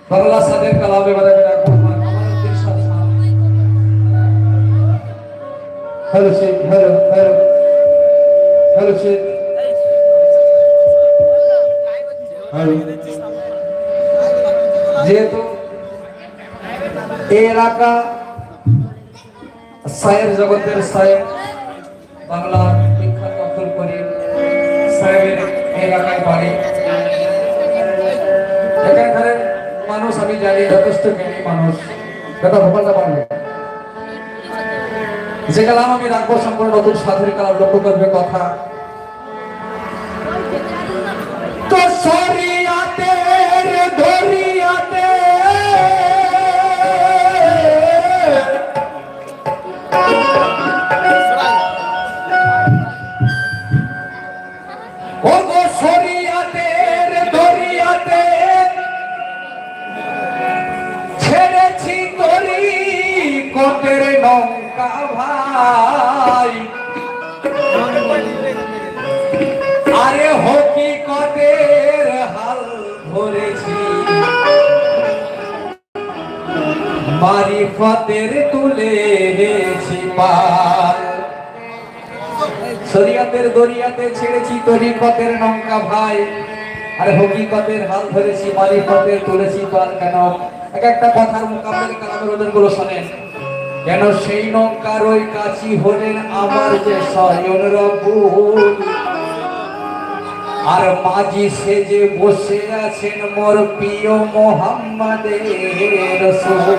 বাংলা সাদের কালামে বানাবে রাখবো আমাদের সাথে hello Sheikh hello hello hello Sheikh যেহেতু এই এলাকা সায়ের জগতের সায়েব বাংলার বিখ্যাত আব্দুল করিম সাহেবের এলাকায় বাড়ি এখানকার মানুষ আমি জানি যথেষ্ট জ্ঞানী মানুষ কথা ভোপালটা পারবে যে কালাম আমি রাখবো সম্পূর্ণ নতুন সাধের কালাম লক্ষ্য করবে কথা তো সরিয়াতে ধরিয়াতে ও গো সরিয়াতে ধরিয়াতে ছেড়েছি তরি কোটের নৌকা ভাই আরে হকিকতের হাল ধরেছি মারিফতের তুলেছি পাল শরিয়াতের দরিয়াতে ছেড়েছি তরিকতের নৌকা ভাই আরে হকিকতের হাল ধরেছি মারিফতের তুলেছি পাল কেন এক একটা কথার মোকাবেলা কালামের ওজনগুলো শোনেন কেন সেই নৌকার ওই কাছি হলেন আমার যে স্বয়ং রব্বুল আর মাঝি সেজে বসে আছেন মোর প্রিয় মোহাম্মদের রাসূল